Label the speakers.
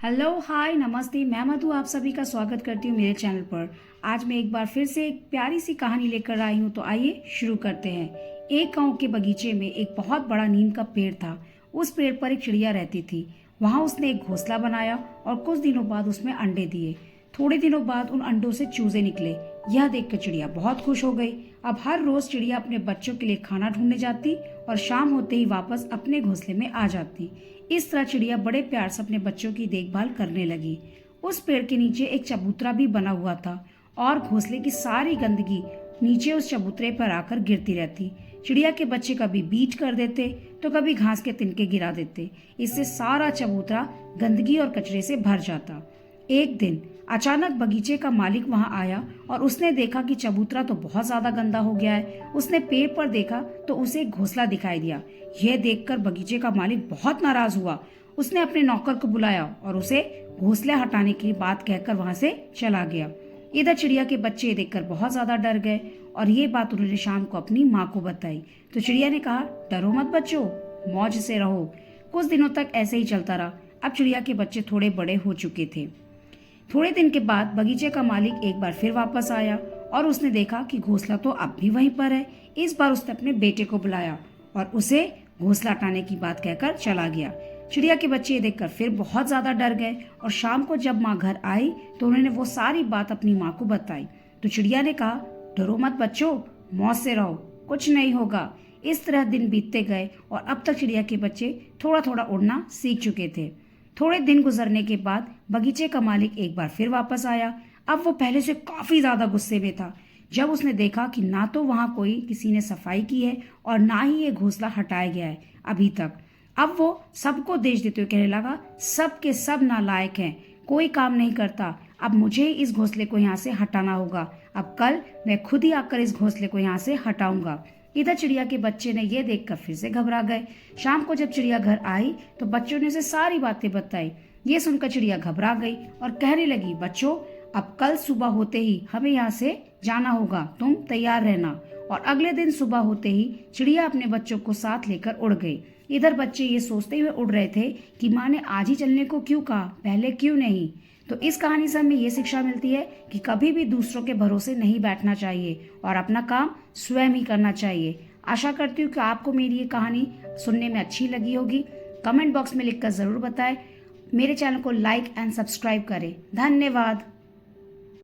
Speaker 1: Hello hi नमस्ते। मैं मधु आप सभी का स्वागत करती हूँ मेरे चैनल पर। आज मैं एक बार फिर से एक प्यारी सी कहानी लेकर आई हूँ, तो आइए शुरू करते हैं। एक गांव के बगीचे में एक बहुत बड़ा नीम का पेड़ था। उस पेड़ पर एक चिड़िया रहती थी। वहां उसने एक घोंसला बनाया और कुछ दिनों बाद उसमें अंडे दिए। थोड़े दिनों बाद उन अंडों से चूजे निकले। यह देखकर चिड़िया बहुत खुश हो गई। अब हर रोज चिड़िया अपने बच्चों के लिए खाना ढूंढने जाती और शाम होते ही वापस अपने घोंसले में आ जाती। इस तरह चिड़िया बड़े प्यार से अपने बच्चों की देखभाल करने लगी। उस पेड़ के नीचे एक चबूतरा भी बना हुआ था और घोंसले की सारी गंदगी नीचे उस चबूतरे पर आकर गिरती रहती। चिड़िया के बच्चे कभी बीज कर देते तो कभी घास के तिनके गिरा देते। इससे सारा चबूतरा गंदगी और कचरे से भर जाता। एक दिन अचानक बगीचे का मालिक वहां आया और उसने देखा कि चबूतरा तो बहुत ज्यादा गंदा हो गया है। उसने पेड़ पर देखा तो उसे एक घोंसला दिखाई दिया। यह देखकर बगीचे का मालिक बहुत नाराज हुआ। उसने अपने नौकर को बुलाया और उसे घोंसले हटाने की बात कहकर वहां से चला गया। इधर चिड़िया के बच्चे देखकर बहुत ज्यादा डर गए और ये बात उन्होंने शाम को अपनी माँ को बताई। तो चिड़िया ने कहा, डरो मत बच्चों, मौज से रहो। कुछ दिनों तक ऐसे ही चलता रहा। अब चिड़िया के बच्चे थोड़े बड़े हो चुके थे। थोड़े दिन के बाद बगीचे का मालिक एक बार फिर वापस आया और उसने देखा कि घोंसला तो अब भी वहीं पर है। इस बार उसने अपने बेटे को बुलाया और उसे घोंसला हटाने की बात कहकर चला गया। चिड़िया के बच्चे ये देखकर फिर बहुत ज्यादा डर गए और शाम को जब माँ घर आई तो उन्होंने वो सारी बात अपनी माँ को बताई। तो चिड़िया ने कहा, डरो मत बच्चों, मौज से रहो, कुछ नहीं होगा। इस तरह दिन बीतते गए और अब तक चिड़िया के बच्चे थोड़ा थोड़ा उड़ना सीख चुके थे। थोड़े दिन गुजरने के बाद बगीचे का मालिक एक बार फिर वापस आया। अब वो पहले से काफी ज्यादा गुस्से में था जब उसने देखा कि ना तो वहां कोई किसी ने सफाई की है और ना ही ये घोंसला हटाया गया है अभी तक। अब वो सबको देश देते हुए कहने लगा, सब के सब नालायक हैं, कोई काम नहीं करता। अब मुझे इस घोंसले को यहाँ से हटाना होगा। अब कल मैं खुद ही आकर इस घोंसले को यहाँ से हटाऊंगा। इधर चिड़िया के बच्चे ने यह देखकर फिर से घबरा गए। शाम को जब चिड़िया घर आई तो बच्चों ने उसे सारी बातें बताई। ये सुनकर चिड़िया घबरा गई और कहने लगी, बच्चों अब कल सुबह होते ही हमें यहाँ से जाना होगा, तुम तैयार रहना। और अगले दिन सुबह होते ही चिड़िया अपने बच्चों को साथ लेकर उड़ गई। इधर बच्चे ये सोचते हुए उड़ रहे थे कि माँ ने आज ही चलने को क्यों कहा, पहले क्यों नहीं। तो इस कहानी से हमें ये शिक्षा मिलती है कि कभी भी दूसरों के भरोसे नहीं बैठना चाहिए और अपना काम स्वयं ही करना चाहिए। आशा करती हूँ कि आपको मेरी ये कहानी सुनने में अच्छी लगी होगी। कमेंट बॉक्स में लिखकर जरूर बताएं। मेरे चैनल को लाइक एंड सब्सक्राइब करें। धन्यवाद।